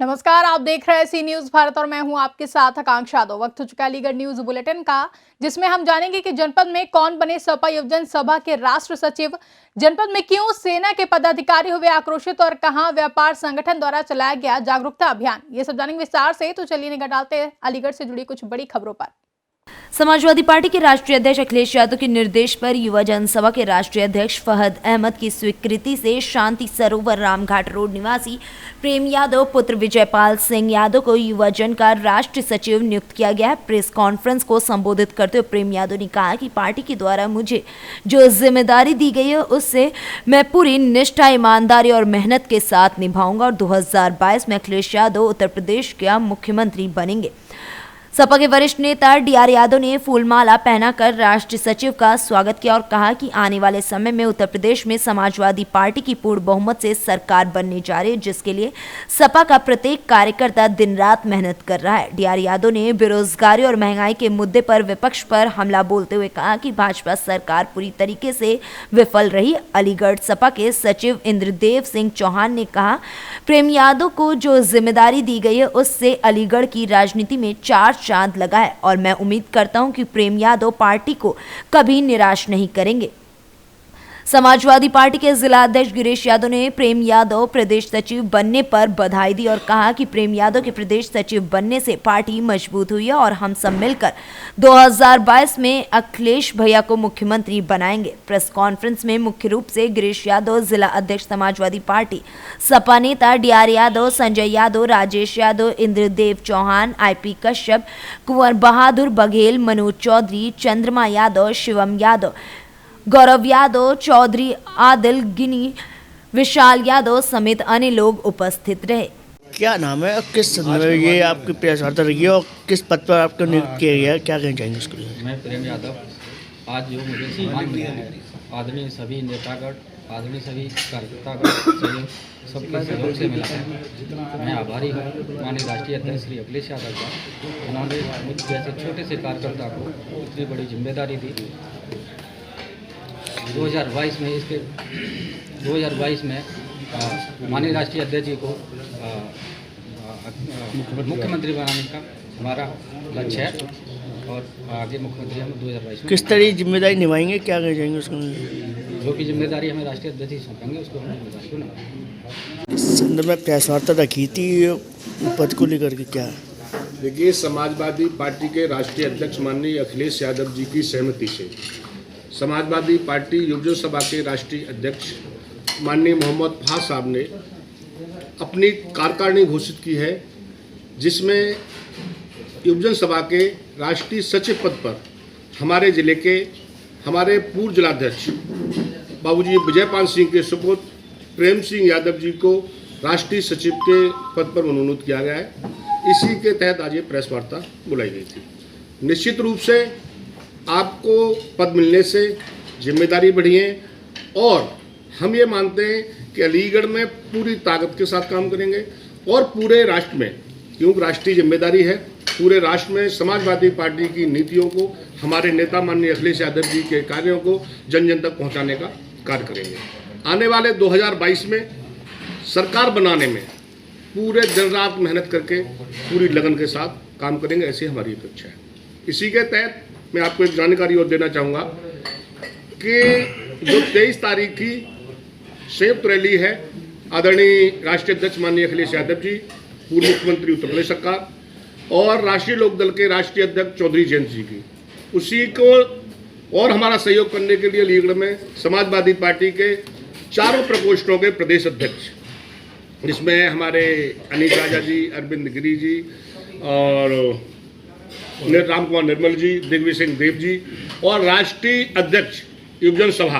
नमस्कार, आप देख रहे हैं सी न्यूज भारत और मैं हूं आपके साथ आकांक्षा यादव। वक्त हो चुका है अलीगढ़ न्यूज बुलेटिन का, जिसमें हम जानेंगे कि जनपद में कौन बने सपा युवजन सभा के राष्ट्र सचिव, जनपद में क्यों सेना के पदाधिकारी हुए आक्रोशित और कहां व्यापार संगठन द्वारा चलाया गया जागरूकता अभियान। ये सब जानेंगे विस्तार से, तो चलिए निगाह डालते हैं अलीगढ़ से जुड़ी कुछ बड़ी खबरों पर। समाजवादी पार्टी के राष्ट्रीय अध्यक्ष अखिलेश यादव के निर्देश पर युवा जनसभा के राष्ट्रीय अध्यक्ष फहद अहमद की स्वीकृति से शांति सरोवर रामघाट रोड निवासी प्रेम यादव पुत्र विजयपाल सिंह यादव को युवा जन का राष्ट्रीय सचिव नियुक्त किया गया है। प्रेस कॉन्फ्रेंस को संबोधित करते हुए प्रेम यादव ने कहा कि पार्टी के द्वारा मुझे जो जिम्मेदारी दी गई है उससे मैं पूरी निष्ठा, ईमानदारी और मेहनत के साथ निभाऊंगा और 2022 में अखिलेश यादव उत्तर प्रदेश का मुख्यमंत्री बनेंगे। सपा के वरिष्ठ नेता डीआर यादव ने फूलमाला पहनाकर राष्ट्रीय सचिव का स्वागत किया और कहा कि आने वाले समय में उत्तर प्रदेश में समाजवादी पार्टी की पूर्ण बहुमत से सरकार बनने जा रही है, जिसके लिए सपा का प्रत्येक कार्यकर्ता दिन रात मेहनत कर रहा है। डीआर यादव ने बेरोजगारी और महंगाई के मुद्दे पर विपक्ष पर हमला बोलते हुए कहा कि भाजपा सरकार पूरी तरीके से विफल रही। अलीगढ़ सपा के सचिव इंद्रदेव सिंह चौहान ने कहा, प्रेम यादव को जो जिम्मेदारी दी गई है उससे अलीगढ़ की राजनीति में चार चांद लगा है और मैं उम्मीद करता हूं कि प्रेम यादव पार्टी को कभी निराश नहीं करेंगे। समाजवादी पार्टी के जिला अध्यक्ष गिरीश यादव ने प्रेम यादव प्रदेश सचिव बनने पर बधाई दी और कहा कि प्रेम यादव के प्रदेश सचिव बनने से पार्टी मजबूत हुई है और हम सब मिलकर 2022 में अखिलेश भैया को मुख्यमंत्री बनाएंगे। प्रेस कॉन्फ्रेंस में मुख्य रूप से गिरीश यादव, जिला अध्यक्ष समाजवादी पार्टी, सपा नेता डीआर यादव, संजय यादव, राजेश यादव, इंद्रदेव चौहान, आईपी कश्यप, कुंवर बहादुर बघेल, मनोज चौधरी, चंद्रमा यादव, शिवम यादव, गौरव यादव, चौधरी आदिल गिनी, विशाल यादव समेत अन्य लोग उपस्थित रहे। क्या नाम है और किस ये आपकी प्रेसवार्ता रही है और किस पद पर आपको नियुक्त किया गया है, क्या कहना चाहेंगे उसके लिए? मैं प्रेम यादव, आज जो मुझे सम्मान मिला है आदरणीय सभी नेतागण, आदरणीय सभी कार्यकर्तागण, सबके सहयोग से मिला है। मैं आभारी हूँ माननीय राष्ट्रीय अध्यक्ष श्री अखिलेश यादव का। उन्होंने मुझ जैसे छोटे से कार्यकर्ता को इतनी बड़ी जिम्मेदारी दी। 2022 में माननीय राष्ट्रीय अध्यक्ष जी को मुख्यमंत्री बनाने का हमारा लक्ष्य है और आगे मुख्यमंत्री हम 2022 में किस तरह की जिम्मेदारी निभाएंगे, क्या कहना चाहेंगे उसको? जो भी जिम्मेदारी हमें राष्ट्रीय अध्यक्ष जी सौंपेंगे उसको हम जिम्मेदारी को निभाएंगे। इस संदर्भ में प्रेसवार्ता रखी थी पद को लेकर के, क्या? देखिए, समाजवादी पार्टी के राष्ट्रीय अध्यक्ष माननीय अखिलेश यादव जी की सहमति से समाजवादी पार्टी युवजन सभा के राष्ट्रीय अध्यक्ष माननीय मोहम्मद फाज साहब ने अपनी कार्यकारिणी घोषित की है, जिसमें युवजन सभा के राष्ट्रीय सचिव पद पर हमारे जिले के हमारे पूर्व जिलाध्यक्ष बाबूजी विजयपाल सिंह के सुपुत्र प्रेम सिंह यादव जी को राष्ट्रीय सचिव के पद पर मनोनीत किया गया है। इसी के तहत आज ये प्रेस वार्ता बुलाई गई थी। निश्चित रूप से आपको पद मिलने से जिम्मेदारी बढ़ी है और हम ये मानते हैं कि अलीगढ़ में पूरी ताकत के साथ काम करेंगे और पूरे राष्ट्र में, क्योंकि राष्ट्रीय जिम्मेदारी है, पूरे राष्ट्र में समाजवादी पार्टी की नीतियों को, हमारे नेता माननीय अखिलेश यादव जी के कार्यों को जन जन तक पहुंचाने का कार्य करेंगे। आने वाले 2022 में सरकार बनाने में पूरे दिन रात मेहनत करके पूरी लगन के साथ काम करेंगे, ऐसी हमारी अपेक्षा है। इसी के तहत मैं आपको एक जानकारी और देना चाहूँगा कि जो 23 तारीख की संयुक्त रैली है आदरणीय राष्ट्रीय अध्यक्ष माननीय अखिलेश यादव जी, पूर्व मुख्यमंत्री उत्तर प्रदेश सरकार, और राष्ट्रीय लोकदल के राष्ट्रीय अध्यक्ष चौधरी जयंत जी की, उसी को और हमारा सहयोग करने के लिए अलीगढ़ में समाजवादी पार्टी के चारों प्रकोष्ठों के प्रदेश अध्यक्ष, जिसमें हमारे अनिल राजा जी, अरविंद गिरी जी और राम कुमार निर्मल जी, दिग्विजय सिंह देव जी और राष्ट्रीय अध्यक्ष युवजन सभा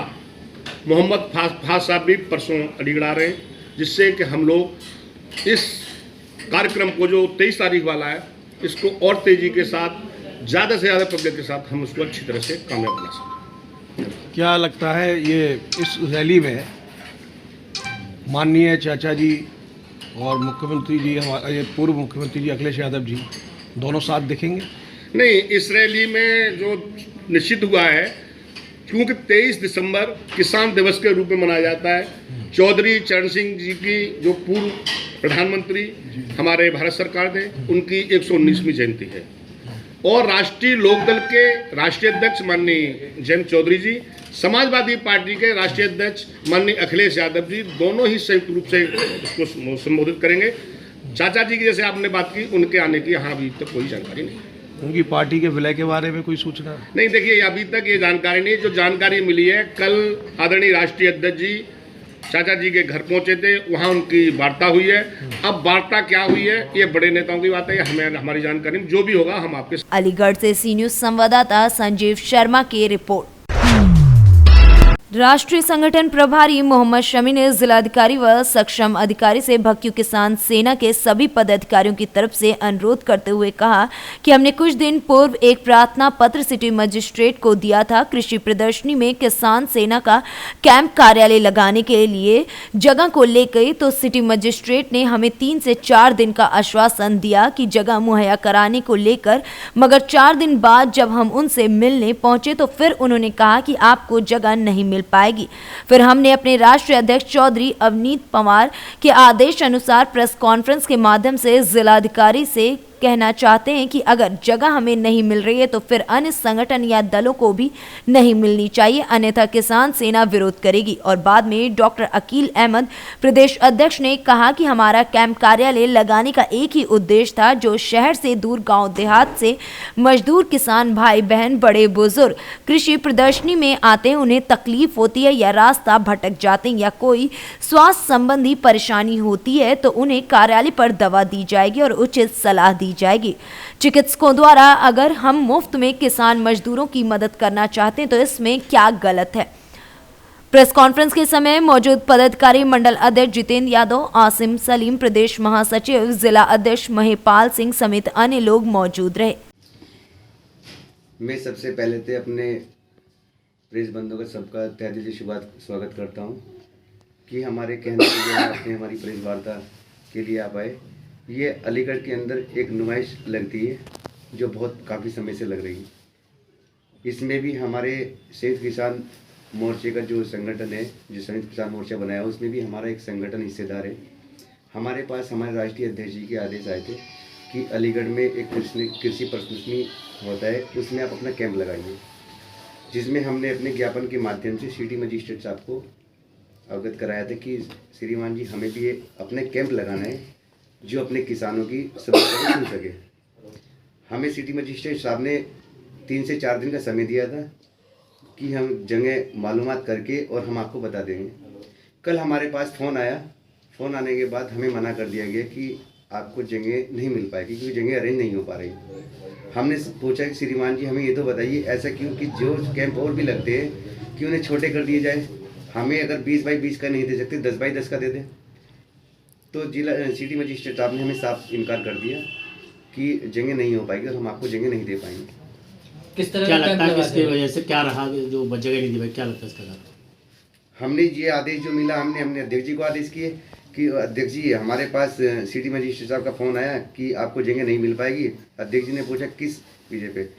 मोहम्मद फाज साहब भी परसों अलीगढ़ आ रहे हैं, जिससे कि हम लोग इस कार्यक्रम को जो 23 तारीख वाला है इसको और तेजी के साथ, ज़्यादा से ज़्यादा पब्लिक के साथ हम उसको अच्छी तरह से कामयाब बना सकें। क्या लगता है ये इस रैली में माननीय चाचा जी और मुख्यमंत्री जी, हमारे पूर्व मुख्यमंत्री जी अखिलेश यादव जी दोनों साथ दिखेंगे? नहीं, इस रैली में जो निश्चित हुआ है, क्योंकि 23 दिसंबर किसान दिवस के रूप में मनाया जाता है, चौधरी चरण सिंह जी की जो पूर्व प्रधानमंत्री हमारे भारत सरकार ने, उनकी 119वीं जयंती है। और राष्ट्रीय लोकदल के राष्ट्रीय अध्यक्ष माननीय जयंत चौधरी जी, समाजवादी पार्टी के राष्ट्रीय अध्यक्ष माननीय अखिलेश यादव जी, दोनों ही संयुक्त रूप से इसको संबोधित करेंगे। चाचा जी की जैसे आपने बात की, उनके आने की यहाँ अभी तक कोई जानकारी नहीं। उनकी पार्टी के विलय के बारे में कोई सूचना? नहीं, देखिए अभी तक ये जानकारी नहीं। जो जानकारी मिली है, कल आदरणीय राष्ट्रीय अध्यक्ष जी चाचा जी के घर पहुंचे थे, वहां उनकी वार्ता हुई है। अब वार्ता क्या हुई है, ये बड़े नेताओं की बात है, हमें हमारी जानकारी जो भी होगा हम आपके। अलीगढ़ से सी न्यूज संवाददाता संजीव शर्मा की रिपोर्ट। राष्ट्रीय संगठन प्रभारी मोहम्मद शमी ने जिलाधिकारी व सक्षम अधिकारी से भक्यू किसान सेना के सभी पदाधिकारियों की तरफ से अनुरोध करते हुए कहा कि हमने कुछ दिन पूर्व एक प्रार्थना पत्र सिटी मजिस्ट्रेट को दिया था। कृषि प्रदर्शनी में किसान सेना का कैंप कार्यालय लगाने के लिए जगह को लेकर तो सिटी मजिस्ट्रेट ने हमें 3 से 4 दिन का आश्वासन दिया कि जगह मुहैया कराने को लेकर, मगर 4 दिन बाद जब हम उनसे मिलने पहुंचे तो फिर उन्होंने कहा कि आपको जगह नहीं मिल पाएगी। फिर हमने अपने राष्ट्रीय अध्यक्ष चौधरी अवनीत पवार के आदेश अनुसार प्रेस कॉन्फ्रेंस के माध्यम से जिलाधिकारी से कहना चाहते हैं कि अगर जगह हमें नहीं मिल रही है तो फिर अन्य संगठन या दलों को भी नहीं मिलनी चाहिए, अन्यथा किसान सेना विरोध करेगी। और बाद में डॉक्टर अकील अहमद प्रदेश अध्यक्ष ने कहा कि हमारा कैंप कार्यालय लगाने का एक ही उद्देश्य था, जो शहर से दूर गांव देहात से मजदूर किसान भाई बहन बड़े बुजुर्ग कृषि प्रदर्शनी में आते हैं, उन्हें तकलीफ होती है या रास्ता भटक जाते हैं या कोई स्वास्थ्य संबंधी परेशानी होती है तो उन्हें कार्यालय पर दवा दी जाएगी और उचित सलाह दी जाएगी। चिकित्सकों द्वारा अगर हम मुफ्त में किसान मजदूरों की मदद करना चाहते हैं तो इसमें क्या गलत है। प्रेस कॉन्फ्रेंस के समय मौजूद पदाधिकारी मंडल अध्यक्ष जितेंद्र यादव, आसिम सलीम, प्रदेश महासचिव, जिला अध्यक्ष महिपाल सिंह समेत अन्य लोग मौजूद रहे। मैं सबसे पहले तो अपने प्रेस बंधुओं का सबका तहे दिल से स्वागत करता हूं कि हमारे कहने के लिए आपने हमारी प्रेस वार्ता के लिए आप आए। ये अलीगढ़ के अंदर एक नुमाइश लगती है जो बहुत काफ़ी समय से लग रही है। इसमें भी हमारे संयुक्त किसान मोर्चे का जो संगठन है, जो संयुक्त किसान मोर्चा बनाया, उसमें भी हमारा एक संगठन हिस्सेदार है। हमारे पास हमारे राष्ट्रीय अध्यक्ष जी के आदेश आए थे कि अलीगढ़ में एक कृषि प्रदर्शनी होता है, उसमें आप अपना कैंप लगाइए, जिसमें हमने अपने ज्ञापन के माध्यम से सिटी मजिस्ट्रेट साहब को अवगत कराया था कि श्रीमान जी हमें भी ये अपने कैंप लगाना है जो अपने किसानों की समस्या सुन सके। हमें सिटी मजिस्ट्रेट साहब ने 3 से 4 दिन का समय दिया था कि हम जगह मालूमात करके और हम आपको बता देंगे। कल हमारे पास फ़ोन आया। फ़ोन आने के बाद हमें मना कर दिया गया कि आपको जगह नहीं मिल पाएगी क्योंकि जगह अरेंज नहीं हो पा रही। हमने पूछा कि श्रीमान जी हमें ये तो बताइए ऐसा क्यों कि जो कैंप और भी लगते हैं कि उन्हें छोटे कर दिए जाए। हमें अगर 20 बाई 20 का नहीं दे सकते, 10 बाई 10 का दे दें। तो जिला सिटी मजिस्ट्रेट साहब ने हमें साफ इनकार कर दिया कि जगह नहीं हो पाएगी और हम आपको जगह नहीं दे पाएंगे। किस तरह क्या लगता है, किसकी वजह से क्या रहा जो जगह नहीं दी भाई, क्या लगता है इसका कारण? हमने ये आदेश जो मिला, हमने अध्यक्ष जी को आदेश किए कि अध्यक्ष जी हमारे पास सिटी मजिस्ट्रेट साहब का फ़ोन आया कि आपको जगह नहीं मिल पाएगी। अध्यक्ष जी ने पूछा किस विषय पे,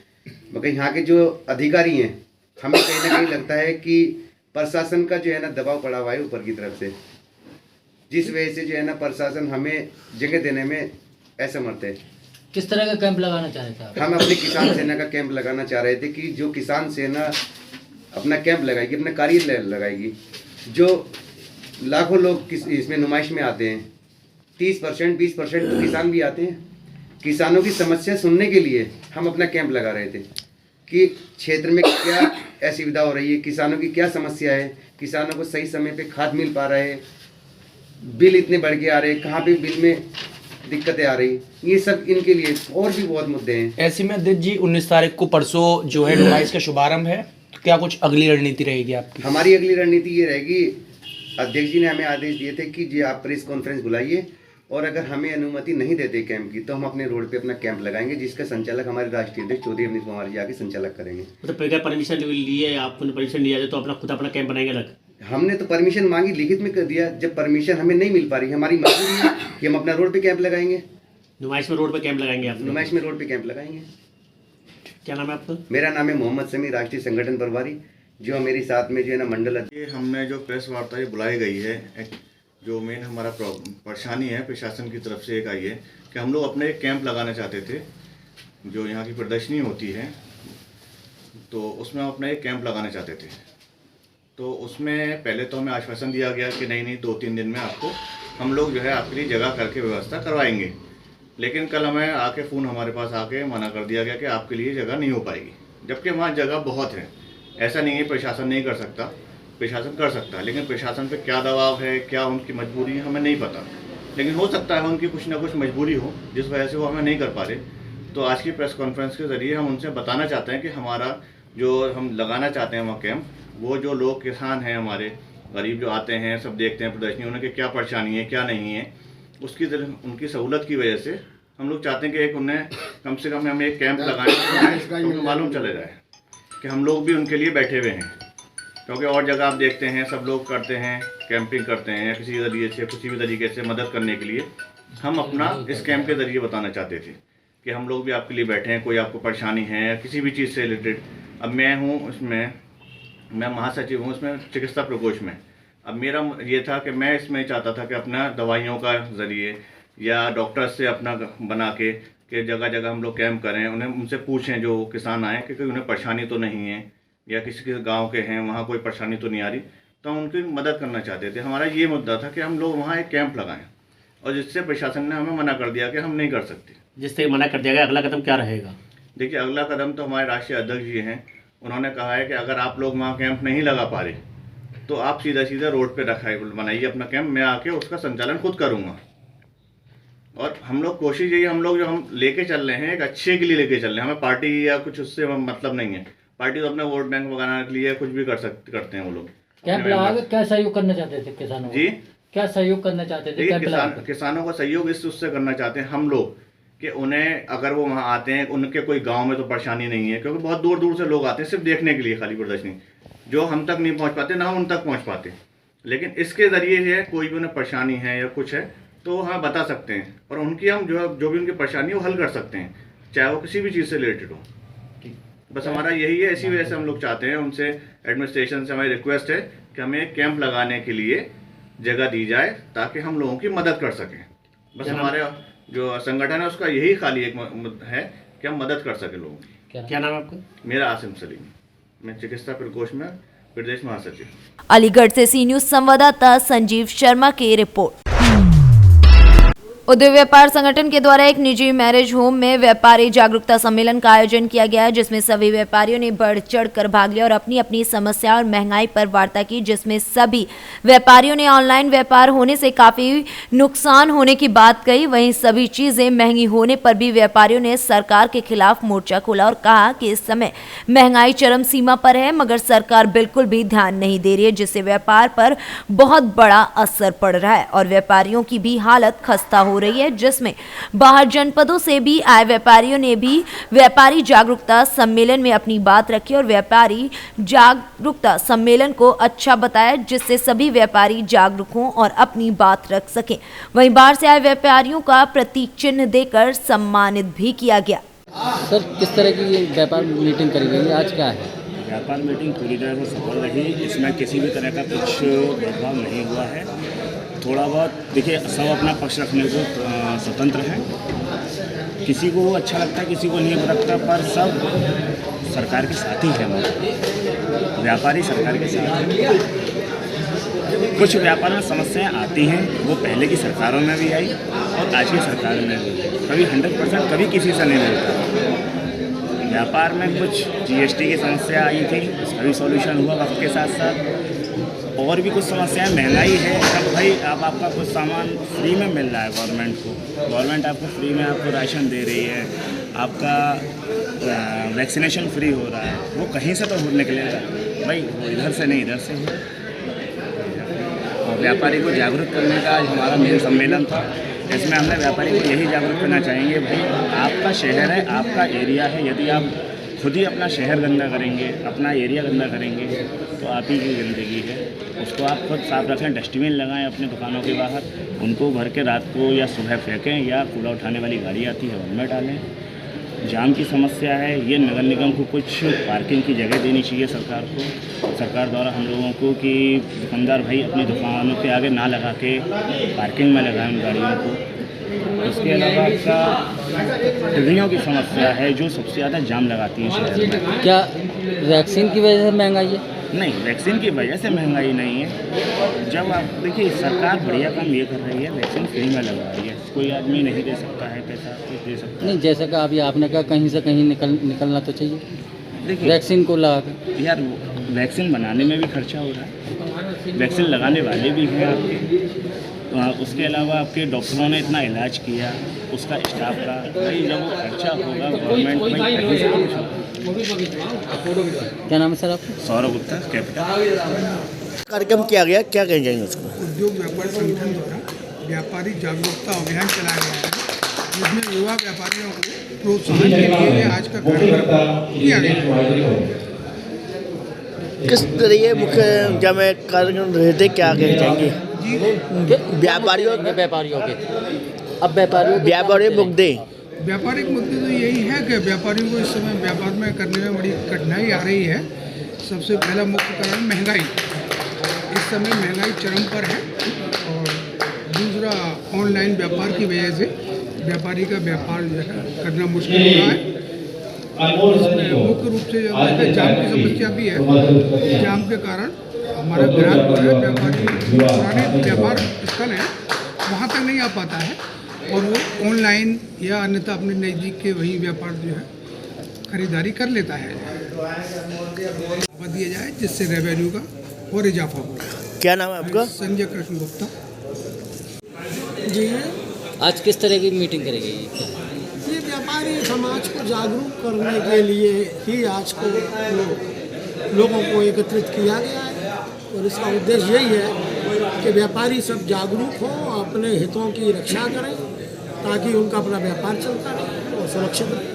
मगर यहाँ के जो अधिकारी हैं हमें कहीं ना कहीं लगता है कि प्रशासन का जो है ना दबाव पड़ा हुआ है ऊपर की तरफ से, जिस वजह से जो है ना प्रशासन हमें जगह देने में असमर्थ है। किस तरह का कैंप लगाना चाह रहे थे आप? हम अपने किसान सेना का कैंप लगाना चाह रहे थे कि जो किसान सेना अपना कैंप लगाएगी, अपना कार्यालय लगाएगी, जो लाखों लोग इसमें नुमाइश में आते हैं, 30% 20% तो किसान भी आते हैं। किसानों की समस्या सुनने के लिए हम अपना कैंप लगा रहे थे कि क्षेत्र में क्या असुविधा हो रही है, किसानों की क्या समस्या है, किसानों को सही समय पे खाद मिल पा रहा है, बिल इतने बढ़ के आ रहे हैं, कहाँ पे बिल में दिक्कतें आ रही, ये सब इनके लिए और भी बहुत मुद्दे हैं। ऐसे में अध्यक्ष जी 19 तारीख को परसों जो है नुमाइश का शुभारंभ है, तो क्या कुछ अगली रणनीति रहेगी आपकी? हमारी अगली रणनीति ये रहेगी, अध्यक्ष जी ने हमें आदेश दिए थे कि जी आप प्रेस कॉन्फ्रेंस बुलाइए और अगर हमें अनुमति नहीं देते कैंप की तो हम अपने रोड पे अपना कैंप लगाएंगे, जिसका संचालक हमारे राष्ट्रीय अध्यक्ष चौधरी अवनीत पवार जी आके संचालक करेंगे। मतलब परमिशन लिए, आपने परमिशन लिया तो अपना खुद अपना कैंप बनाएंगे अलग? हमने तो परमिशन मांगी, लिखित में कर दिया। जब परमिशन हमें नहीं मिल पा रही, हमारी मजबूरी है कि हम अपना रोड पे कैंप लगाएंगे। नुमाइश में रोड पे कैंप लगाएंगे आप? नुमाइश में रोड पे कैंप लगाएंगे। क्या नाम है आपका? मेरा नाम है मोहम्मद शमी, राष्ट्रीय संगठन प्रभारी, जो मेरे साथ में जो है ना मंडल। ये हमने जो प्रेस वार्ता ये बुलाई गई है जो मेन हमारा परेशानी है प्रशासन की तरफ से एक आई है कि हम लोग अपने एक कैंप लगाना चाहते थे। जो यहाँ की प्रदर्शनी होती है तो उसमें हम अपना एक कैंप लगाना चाहते थे। तो उसमें पहले तो हमें आश्वासन दिया गया कि नहीं 2-3 दिन में आपको हम लोग जो है आपके लिए जगह करके व्यवस्था करवाएंगे। लेकिन कल हमें आके फ़ोन हमारे पास आके मना कर दिया गया कि आपके लिए जगह नहीं हो पाएगी, जबकि वहाँ जगह बहुत है। ऐसा नहीं है प्रशासन नहीं कर सकता, प्रशासन कर सकता है, लेकिन प्रशासन पे क्या दबाव है, क्या उनकी मजबूरी है, हमें नहीं पता। लेकिन हो सकता है उनकी कुछ ना कुछ मजबूरी हो जिस वजह से वो हमें नहीं कर पा रहे। तो आज की प्रेस कॉन्फ्रेंस के ज़रिए हम उनसे बताना चाहते हैं कि हमारा जो हम लगाना चाहते हैं वहाँ कैंप, वो जो लोग किसान हैं हमारे गरीब जो आते हैं सब देखते हैं प्रदर्शनी, उनके क्या परेशानी है क्या नहीं है, उसकी उनकी सहूलत की वजह से हम लोग चाहते हैं कि एक उन्हें कम से कम हमें एक कैंप लगाएं तो उनको मालूम चले जाए कि हम लोग भी उनके लिए बैठे हुए हैं। क्योंकि और जगह आप देखते हैं सब लोग करते हैं, कैंपिंग करते हैं, किसी ज़रिए से किसी भी तरीके से मदद करने के लिए। हम अपना इस कैंप के ज़रिए बताना चाहते थे कि हम लोग भी आपके लिए बैठे हैं, कोई आपको परेशानी है या किसी भी चीज़ से रिलेटेड। अब मैं हूँ उसमें, मैं महासचिव हूँ उसमें चिकित्सा प्रकोष्ठ में। अब मेरा ये था कि मैं इसमें चाहता था कि अपना दवाइयों का ज़रिए या डॉक्टर्स से अपना बना के कि जगह जगह हम लोग कैंप करें, उन्हें उनसे पूछें जो किसान आए कि उन्हें परेशानी तो नहीं है या किसी के गांव के हैं वहाँ कोई परेशानी तो नहीं आ रही, तो हम उनकी मदद करना चाहते थे। हमारा ये मुद्दा था कि हम लोग वहाँ एक कैंप लगाएं, और जिससे प्रशासन ने हमें मना कर दिया कि हम नहीं कर सकते। जिससे मना कर दिया गया, अगला कदम क्या रहेगा? देखिए अगला कदम तो हमारे राष्ट्रीय अध्यक्ष जी हैं, उन्होंने कहा है कि अगर आप लोग वहाँ कैंप नहीं लगा पा रहे तो आप सीधा रोड पे बनाइए अपना कैंप, मैं आके उसका संचालन खुद करूँगा। और हम लोग कोशिश यही, हम लोग जो हम लेके चल रहे हैं एक अच्छे के लिए लेके चल रहे हैं, हमें पार्टी या कुछ उससे मतलब नहीं है। पार्टी तो अपने वोट बैंक बनाने के लिए कुछ भी करते हैं वो लोग। कैंप लगा के क्या सहयोग करना चाहते थे किसानों को? जी क्या सहयोग करना चाहते थे? किसानों का सहयोग इस उससे करना चाहते हैं हम लोग कि उन्हें अगर वो वहाँ आते हैं, उनके कोई गांव में तो परेशानी नहीं है, क्योंकि बहुत दूर दूर से लोग आते हैं सिर्फ देखने के लिए खाली प्रदर्शनी, जो हम तक नहीं पहुँच पाते ना हम उन तक पहुँच पाते। लेकिन इसके ज़रिए है कोई भी उन्हें परेशानी है या कुछ है तो हाँ बता सकते हैं, और उनकी हम जो भी उनकी परेशानी है वो हल कर सकते हैं, चाहे वो किसी भी चीज़ से रिलेटेड हो। बस हमारा यही है, इसी वजह से हम लोग चाहते हैं, उनसे एडमिनिस्ट्रेशन से हमारी रिक्वेस्ट है कि हमें एक कैंप लगाने के लिए जगह दी जाए ताकि हम लोगों की मदद कर सकें। बस हमारे जो संगठन है उसका यही खाली एक है कि हम मदद कर सकें लोगों की। क्या नाम है आपका? मेरा आसिम सलीम, मैं चिकित्सा प्रकोष्ठ में प्रदेश महासचिव। अलीगढ़ से सी न्यूज संवाददाता संजीव शर्मा की रिपोर्ट। उद्योग व्यापार संगठन के द्वारा एक निजी मैरिज होम में व्यापारी जागरूकता सम्मेलन का आयोजन किया गया है, जिसमें सभी व्यापारियों ने बढ़ चढ़कर भाग लिया और अपनी अपनी समस्या और महंगाई पर वार्ता की, जिसमें सभी व्यापारियों ने ऑनलाइन व्यापार होने से काफी नुकसान होने की बात कही। वहीं सभी चीजें महंगी होने पर भी व्यापारियों ने सरकार के खिलाफ मोर्चा खोला और कहा कि इस समय महंगाई चरम सीमा पर है, मगर सरकार बिल्कुल भी ध्यान नहीं दे रही है, जिससे व्यापार पर बहुत बड़ा असर पड़ रहा है और व्यापारियों की भी हालत खस्ता हो रही है, जिसमें बाहर जनपदों से भी आए व्यापारियों ने भी व्यापारी जागरूकता सम्मेलन में अपनी बात रखी और व्यापारी जागरूकता सम्मेलन को अच्छा बताया, जिससे सभी व्यापारी जागरूक हों और अपनी बात रख सकें। वहीं बाहर से आए व्यापारियों का प्रतीक चिन्ह देकर सम्मानित भी किया गया। सर, किस तरह की व्यापार मीटिंग करी गई, आज क्या है? व्यापार मीटिंग पूरी तरह से सफल रही, इसमें किसी भी तरह का कुछ भेदभाव नहीं हुआ है। थोड़ा बहुत देखिए, सब अपना पक्ष रखने को स्वतंत्र हैं, किसी को अच्छा लगता है किसी को नहीं लगता, पर सब सरकार के साथ ही हैं, व्यापारी सरकार के साथ हैं। कुछ व्यापार में समस्याएं आती हैं, वो पहले की सरकारों में भी आई और आज की सरकार में भी, कभी 100% कभी किसी से नहीं मिलता। व्यापार में कुछ जीएसटी की समस्या आई थी, उसका भी सॉल्यूशन हुआ वक्त के साथ साथ। और भी कुछ समस्याएं, महंगाई है, तब भाई आपका कुछ सामान फ्री में मिल रहा है गवर्नमेंट को, गवर्नमेंट आपको फ्री में आपको राशन दे रही है, आपका वैक्सीनेशन फ्री हो रहा है, वो कहीं से तो निकलेगा भाई, वो इधर से नहीं इधर से हो। और व्यापारी को जागरूक करने का आज हमारा मेन सम्मेलन था, इसमें हमने व्यापारी को यही जागरूक करना चाहेंगे, भाई आपका शहर है, आपका एरिया है, यदि आप खुद ही अपना शहर गंदा करेंगे, अपना एरिया गंदा करेंगे तो आप ही की ज़िंदगी है, उसको आप खुद साफ रखें, डस्टबिन लगाएं अपने दुकानों के बाहर, उनको भर के रात को या सुबह फेंकें या कूड़ा उठाने वाली गाड़ी आती है उनमें डालें। जाम की समस्या है। ये नगर निगम को कुछ पार्किंग की जगह देनी चाहिए सरकार को, सरकार द्वारा हम लोगों को, कि दुकानदार भाई अपनी दुकानों के आगे ना लगा के पार्किंग में लगाएं उन गाड़ियों को। उसके अलावा आपका ट्रेनों की समस्या है जो सबसे ज़्यादा जाम लगाती है शहर में। क्या वैक्सीन की वजह से महंगाई है? नहीं, वैक्सीन की वजह से महंगाई नहीं है। जब आप देखिए, सरकार बढ़िया काम ये कर रही है, वैक्सीन फ्री में लगा रही है। कोई आदमी नहीं दे सकता है पैसा, कुछ दे सकता है नहीं, जैसे कि अभी आपने कहा कहीं से कहीं निकलना तो चाहिए, देखिए वैक्सीन को लगा के। यार, वैक्सीन बनाने में भी खर्चा हो रहा है, वैक्सीन लगाने वाले भी हैं आपके, उसके अलावा आपके डॉक्टरों ने इतना इलाज किया, उसका स्टाफ का, भाई जब वो खर्चा होगा गवर्नमेंट में कहीं से कुछ होगा। क्या नाम है सर आपका? सौरभ गुप्ता, कैपिटल। कार्यक्रम किया गया, क्या कहना चाहेंगे उसको? उद्योग व्यापार संगठन द्वारा व्यापारी जागरूकता अभियान चलाया गया है, जिसमें युवा व्यापारियों को प्रोत्साहन के लिए आज का कार्यक्रम किया गया। किस तरीके मुख्य जब कार्यक्रम रहते, क्या कहना चाहेंगे व्यापारियों के अब व्यापारिक मुद्दे तो यही है कि व्यापारियों को इस समय व्यापार में करने में बड़ी कठिनाई आ रही है। सबसे पहला मुख्य कारण महंगाई, इस समय महंगाई चरम पर है, और दूसरा ऑनलाइन व्यापार की वजह से व्यापारी का व्यापार जो है करना मुश्किल हो रहा है। इसमें मुख्य रूप से जो है जाम की समस्या भी है। जाम के कारण हमारा ग्राहक जो है व्यापारी पुराने व्यापार स्थल है वहाँ तक नहीं आ पाता है, और वो ऑनलाइन या अन्यथा अपने नज़दीक के वही व्यापार जो है खरीदारी कर लेता है। दिया जाए जिससे रेवेन्यू का और इजाफा हो। क्या नाम है आपका? संजय कृष्ण गुप्ता जी। आज किस तरह की मीटिंग करेगी? ये व्यापारी समाज को जागरूक करने के लिए ही आज को लोगों को एकत्रित किया गया है, और इसका उद्देश्य यही है कि व्यापारी सब जागरूक हों, अपने हितों की रक्षा करें, ताकि उनका अपना व्यापार चलता रहे और सुरक्षित रहे।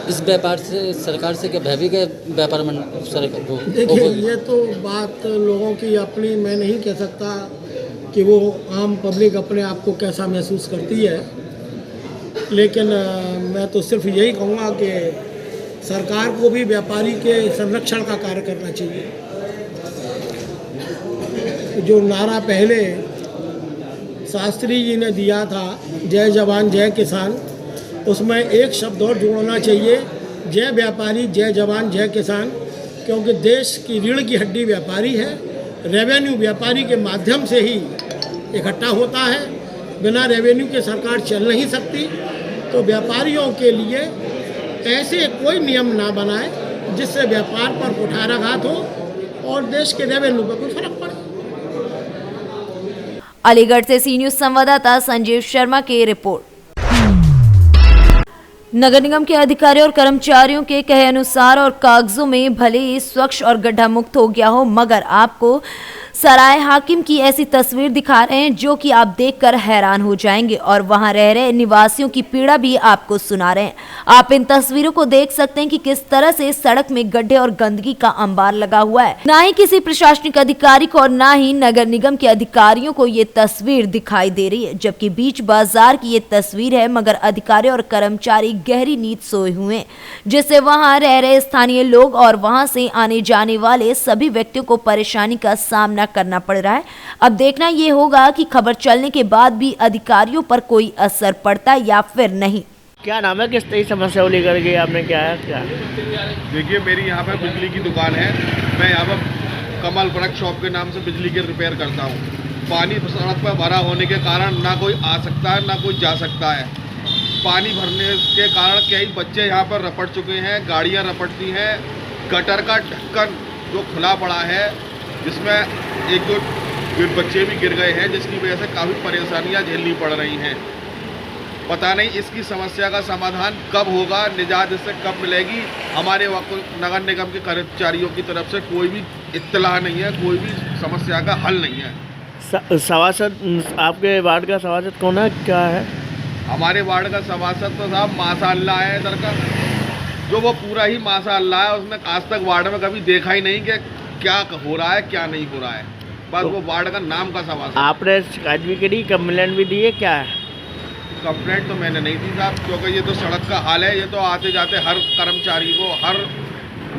इस व्यापार से सरकार से क्या भय के व्यापार में देखिए, ये तो बात लोगों की अपनी, मैं नहीं कह सकता कि वो आम पब्लिक अपने आप को कैसा महसूस करती है, लेकिन मैं तो सिर्फ यही कहूँगा कि सरकार को भी व्यापारी के संरक्षण का कार्य करना चाहिए। जो नारा पहले शास्त्री जी ने दिया था, जय जवान जय किसान, उसमें एक शब्द और जोड़ना चाहिए, जय व्यापारी जय जवान जय किसान, क्योंकि देश की रीढ़ की हड्डी व्यापारी है। रेवेन्यू व्यापारी के माध्यम से ही इकट्ठा होता है, बिना रेवेन्यू के सरकार चल नहीं सकती। तो व्यापारियों के लिए ऐसे कोई नियम ना बनाए जिससे व्यापार पर कुठाराघात हो और देश के रेवेन्यू पर कोई फर्क पड़े। अलीगढ़ से सी न्यूज संवाददाता संजीव शर्मा की रिपोर्ट। नगर निगम के अधिकारियों और कर्मचारियों के कहे अनुसार और कागजों में भले ही स्वच्छ और गड्ढा मुक्त हो गया हो, मगर आपको सराय हाकिम की ऐसी तस्वीर दिखा रहे हैं जो कि आप देखकर हैरान हो जाएंगे, और वहां रह रहे निवासियों की पीड़ा भी आपको सुना रहे हैं। आप इन तस्वीरों को देख सकते हैं कि किस तरह से सड़क में गड्ढे और गंदगी का अंबार लगा हुआ है। ना ही किसी प्रशासनिक अधिकारी को और ना ही नगर निगम के अधिकारियों को ये तस्वीर दिखाई दे रही है, जबकि बीच बाजार की ये तस्वीर है, मगर अधिकारी और कर्मचारी गहरी नींद सोए हुए हैं, जिससे वहां रह रहे स्थानीय लोग और वहां से आने जाने वाले सभी व्यक्तियों को परेशानी का सामना करना पड़ रहा है। अब देखना ये होगा कि खबर चलने के बाद भी अधिकारियों पर कोई असर पड़ता है या फिर नहीं। क्या नाम है, किस तरह की समस्या को लेकर के आपने क्या है? क्या देखिए, मेरी यहाँ पर बिजली की दुकान है। मैं यहाँ पर कमल प्रोडक्ट शॉप के नाम से बिजली के रिपेयर करता हूँ। पानी सड़क पर भरा होने के कारण ना कोई आ सकता है ना कोई जा सकता है। पानी भरने के कारण कई बच्चे यहाँ पर रपट चुके हैं, गाड़ियाँ रपटती हैं। गटर का ढक्कन जो खुला पड़ा है, जिसमें एक दो बच्चे भी गिर गए हैं, जिसकी वजह से काफ़ी परेशानियां झेलनी पड़ रही हैं। पता नहीं इसकी समस्या का समाधान कब होगा, निजात इससे कब मिलेगी। हमारे नगर निगम के कर्मचारियों की तरफ से कोई भी इत्तला नहीं है, कोई भी समस्या का हल नहीं है। सभासद आपके वार्ड का सभासद कौन है, क्या है? हमारे वार्ड का सभासद तो साहब माशाअल्लाह है इधर का, जो वो पूरा ही माशाअल्लाह है। उसने आज तक वार्ड में कभी देखा ही नहीं कि क्या हो रहा है क्या नहीं हो रहा है, बस वो वार्ड का नाम का सवाल। आपने शिकायत भी करी, कंप्लेंट भी दी है, क्या है? कंप्लेंट तो मैंने नहीं दी साहब, क्योंकि ये तो सड़क का हाल है। ये तो आते जाते हर कर्मचारी को, हर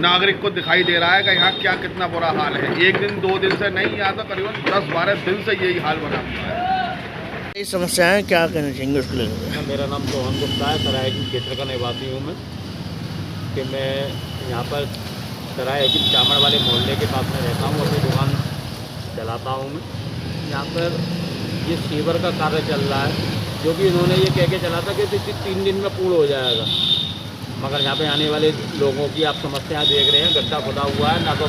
नागरिक को दिखाई दे रहा है कि यहाँ क्या कितना बुरा हाल है। एक दिन 2 दिन से नहीं, यहाँ तो करीबन 10-12 दिन से यही हाल बना हुआ है। ये समस्याएं क्या कहना चाहेंगे उसके लिए? मेरा नाम सोहन गुप्ता है, सरायकी क्षेत्र का निवासी हूँ मैं। कि मैं यहाँ पर सरायकी चामड़ वाले मोहल्ले के पास में रहता हूँ, अपनी दुकान चलाता हूँ मैं। यहाँ पर ये सीवर का कार्य चल रहा है, जो कि इन्होंने ये कह के चला था कि 3 दिन में पूर्ण हो जाएगा। मगर यहाँ पे आने वाले लोगों की आप समस्याएं देख रहे हैं, गड्ढा खुदा हुआ है, ना तो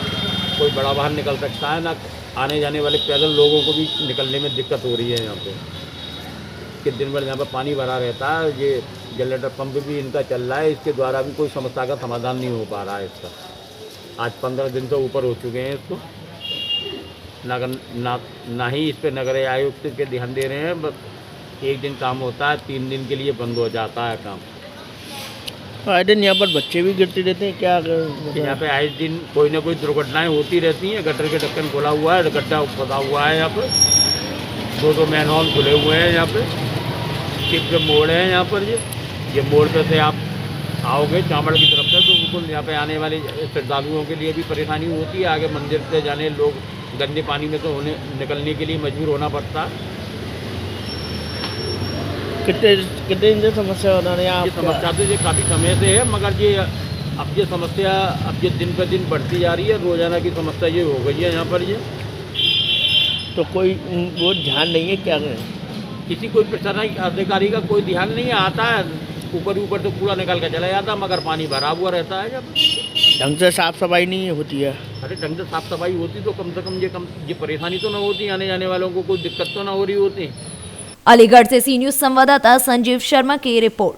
कोई बड़ा वाहन निकल सकता है, ना आने जाने वाले पैदल लोगों को भी निकलने में दिक्कत हो रही है। यहाँ पे कि दिन भर यहाँ पर पानी भरा रहता है। ये जनरेटर पंप भी इनका चल रहा है, इसके द्वारा भी कोई समस्या का समाधान नहीं हो पा रहा है इसका। आज 15 दिन से ऊपर हो चुके हैं इसको। ना ही इस पर नगर आयुक्त के ध्यान दे रहे हैं। बस एक दिन काम होता है, 3 दिन के लिए बंद हो जाता है काम। आए दिन यहाँ पर बच्चे भी गिरते रहते हैं, क्या यहाँ पे आए दिन कोई ना कोई दुर्घटनाएं होती रहती हैं। गटर के ढक्कन खुला हुआ है, गड्ढा खुदा हुआ है, यहाँ पर 2 मैनहोल खुले हुए हैं। यहाँ पे शिप के मोड़ है यहाँ पर। ये मोड़ पे से आप आओगे चामड़ की तरफ से तो बिल्कुल यहाँ पे आने वाले श्रद्धालुओं के लिए भी परेशानी होती है। आगे मंदिर से जाने लोग गंदे पानी में तो निकलने के लिए मजबूर होना पड़ता है। कितने दिन से समस्या बता रहे हैं आप? ये समस्या तो ये काफ़ी समय से है, मगर ये अब ये समस्या अब ये दिन पर दिन बढ़ती जा रही है। रोजाना की समस्या ये हो गई है यहाँ पर। ये तो कोई वो ध्यान नहीं है, क्या करें? किसी कोई प्रशासनिक अधिकारी का कोई ध्यान नहीं आता है। ऊपर तो कूड़ा निकल कर चला जाता, मगर पानी भरा हुआ रहता है। जब ढंग से साफ सफाई नहीं होती है। अरे ढंग से साफ सफाई होती तो कम से कम ये परेशानी तो ना होती, आने जाने वालों को कोई दिक्कत तो ना हो रही होती। अलीगढ़ से सी न्यूज संवाददाता संजीव शर्मा की रिपोर्ट।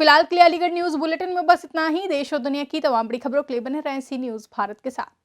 फिलहाल के लिए अलीगढ़ न्यूज बुलेटिन में बस इतना ही। देश और दुनिया की तमाम बड़ी खबरों के लिए बने रहें सी न्यूज भारत के साथ।